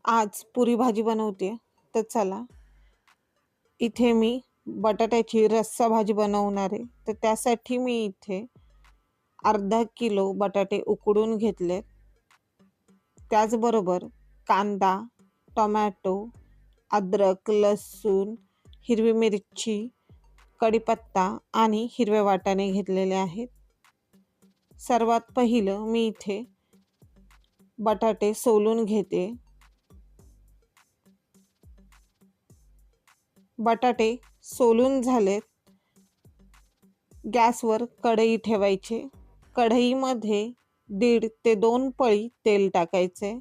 आज पुरी भाजी बनवते. तर चला, इथे मी बटाट्याची रस्सा भाजी बनवणार आहे. तर त्यासाठी मी इथे अर्धा किलो बटाटे उकडून घेतलेत. त्याचबरोबर कांदा, टोमॅटो, अद्रक, लसूण, हिरवी मिरची, कढीपत्ता आणि हिरवे वाटाणे घेतलेले आहेत. सर्वात पहिलं मी इथे बटाटे सोलून घेते. बटाटे सोलून झालेत. गॅसवर कढई ठेवायची. कढईमध्ये 1.5 ते 2 पळी तेल टाकायचे.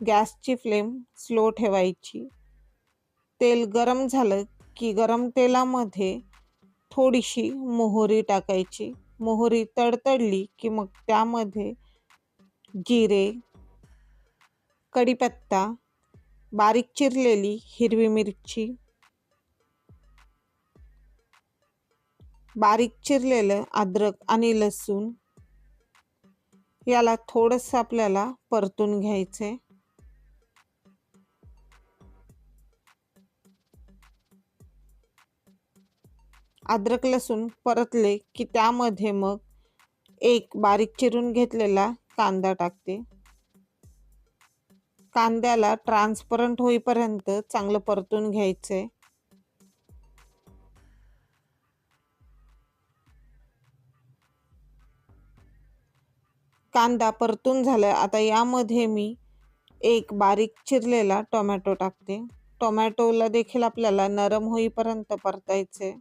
गॅसची फ्लेम स्लो ठेवायची. तेल गरम झालं की गरम तेलामध्ये थोडीशी मोहरी टाकायची. मोहरी तडतडली की मग त्यामध्ये जिरे, कढीपत्ता, बारीक चिरलेली हिरवी मिरची, बारीक चिरलेलं अद्रक आणि लसूण याला थोडंसं आपल्याला परतून घ्यायचे. अद्रक लसूण परतले की त्यामध्ये मग एक बारीक चिरून घेतलेला कांदा टाकते. कांद्याला ट्रान्सपरंट होईपर्यंत चांगलं परतून घ्यायचे. कांदा परतून झाला. आता यामध्ये मी एक बारीक चिरलेला टोमॅटो टाकते. टोमॅटोला देखील आपल्याला नरम होईपर्यंत परतायचे.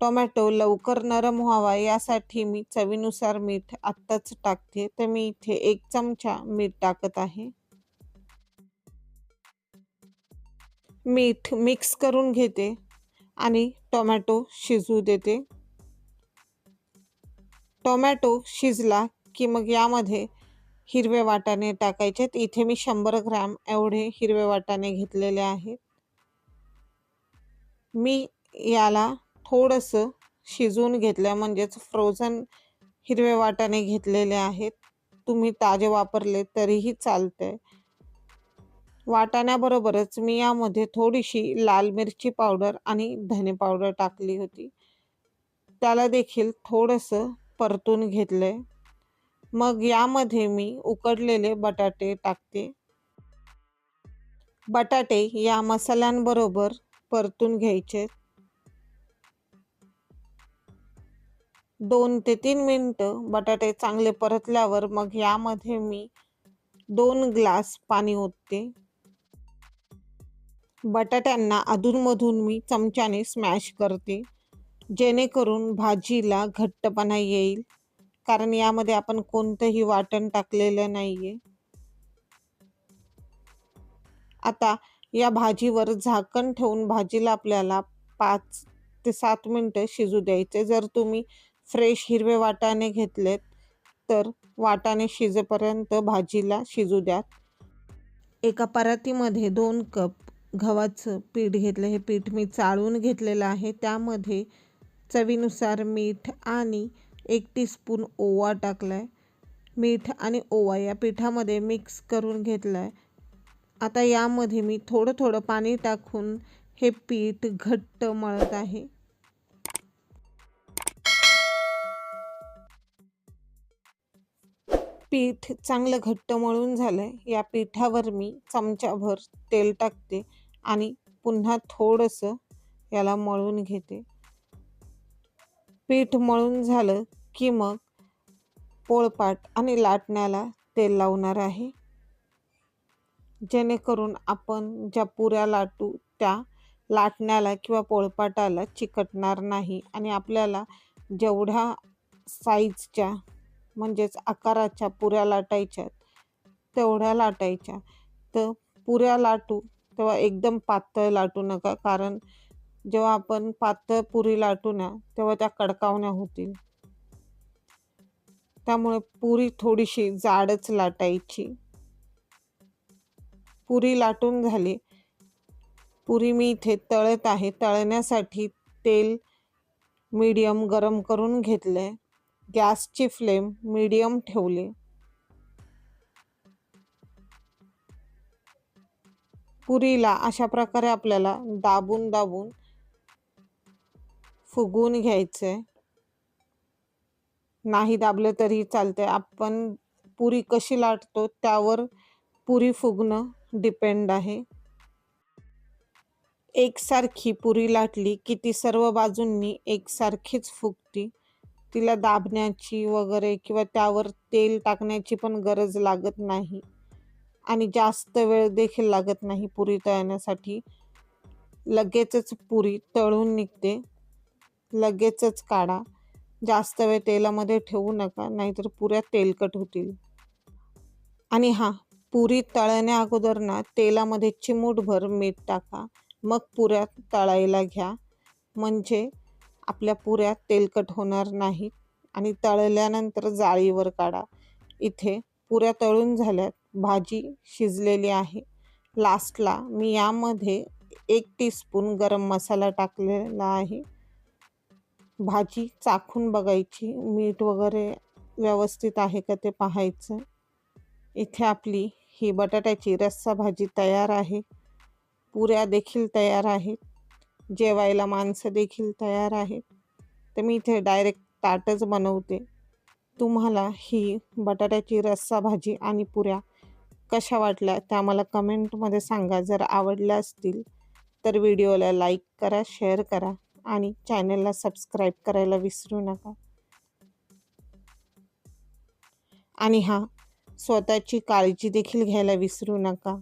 टोमॅटो लवकर नरम व्हावा यासाठी मी चवीनुसार मीठ आत्ताच टाकते. तर मी इथे 1 चमचा मीठ टाकत आहे. मीठ मिक्स करून घेते आणि टोमॅटो शिजू देते. टोमॅटो शिजला की मग यामध्ये हिरवे वाटाणे टाकायचे. इथे मी 100 ग्रॅम एवढे हिरवे वाटाणे घेतलेले आहेत. मी याला थोडंसं शिजवून घेतलं, म्हणजेच फ्रोझन हिरवे वाटाणे घेतलेले आहेत. तुम्ही ताजे वापरले तरीही चालतंय. वाटाण्याबरोबरच मी यामध्ये थोडीशी लाल मिरची पावडर आणि धने पावडर टाकली होती. त्याला देखील थोडंसं परतून घेतलंय. मग यामध्ये मी उकडलेले बटाटे टाकते. बटाटे या मसाल्यांबरोबर परतून घ्यायचे. 2 ते 3 मिनिटं बटाटे चांगले परतल्यावर मग यामध्ये मी 2 ग्लास पाणी ओतते. बटाट्यांना अधूनमधून मी चमच्याने स्मॅश करते, जेणेकरून भाजीला घट्टपणा येईल. कारण यामध्ये आपण कोणतंही वाटण टाकलेलं नाहीये. आता या भाजीवर झाकण ठेवून भाजीला आपल्याला 5 ते 7 मिनिटं शिजू द्यायचे. जर तुम्ही फ्रेश हिरवे वाटाणे घेतलेत तर वाटाणे शिजेपर्यंत भाजीला शिजू द्या. एका परातीमध्ये 2 कप गव्हाचं पीठ घेतलं. हे पीठ मी चाळून घेतलेलं आहे. त्यामध्ये चवीनुसार मीठ आणि 1 टीस्पून ओवा टाकलाय. मीठ आणि ओवा या पिठामध्ये मिक्स करून घेतलाय. आता यामध्ये मी थोडं थोडं पाणी टाकून हे पीठ घट्ट मळत आहे. पीठ चांगलं घट्ट मळून झालंय. या पिठावर मी चमचाभर तेल टाकते आणि पुन्हा थोडंसं याला मळून घेते. पीठ मळून झालं की मग पोळपाट आणि लाटण्याला तेल लावणार आहे, जेणेकरून आपण ज्या पुऱ्या लाटू त्या लाटण्याला किंवा पोळपाटाला चिकटणार नाही आणि आपल्याला जेवढ्या साईजच्या म्हणजेच आकाराच्या पुऱ्या लाटायच्या तेवढ्या लाटायच्या. तर पुऱ्या लाटू तेव्हा एकदम पातळ लाटू नका, कारण जेव्हा आपण पातळ पुरी लाटू ना तेव्हा त्या कडकावण्या होतील. त्यामुळे पुरी थोडीशी जाडच लाटायची. पुरी लाटून झाली. पुरी मी इथे तळत आहे. तळण्यासाठी तेल मीडियम गरम करून घेतले. गॅसची फ्लेम मीडियम ठेवली. पुरीला अशा प्रकारे आपल्याला दाबून दाबून फुगवून घ्यायचंय. नाही दाबलं तरी चालतंय. आपण पुरी कशी लाटतो त्यावर पुरी फुगणं डिपेंड आहे. एकसारखी पुरी लाटली की ती सर्व बाजूंनी एकसारखीच फुगती. तिला दाबण्याची वगैरे किंवा त्यावर तेल टाकण्याची पण गरज लागत नाही आणि जास्त वेळ देखील लागत नाही पुरी तळण्यासाठी. लगेचच पुरी तळून निघते. लगेचच काढा. जास्त वेळ तेलामध्ये ठेवू नका, नाहीतर पुऱ्या तेलकट होतील. आणि हां, पुरी तळण्या अगोदर ना तेलामध्ये चिमूटभर मीठ टाका. मग पुऱ्या तळायला घ्या. म्हणजे आपल्या पुऱ्या तेलकट होणार नाहीत आणि तळल्यानंतर जाळीवर काढा. इथे पुऱ्या तळून झाल्यात. भाजी शिजलेली आहे. लास्टला मी यामध्ये 1 टीस्पून गरम मसाला टाकलेला आहे. भाजी चाखून बघायची, मीठ वगैरे व्यवस्थित आहे का ते पाहायचं. इथे आपली ही बटाट्याची रस्सा भाजी तयार आहे. पुऱ्या देखील तयार आहेत. जेवायला माणसं देखील तयार आहेत. तर मी इथे डायरेक्ट ताटच बनवते. तुम्हाला ही बटाट्याची रस्सा भाजी आणि पुऱ्या कशा वाटल्या त्या मला कमेंटमध्ये सांगा. जर आवडल्या असतील तर व्हिडिओला लाईक करा, शेअर करा आणि चॅनलला सबस्क्राईब करायला विसरू नका. आणि हां, स्वतःची काळजी देखील घ्यायला विसरू नका.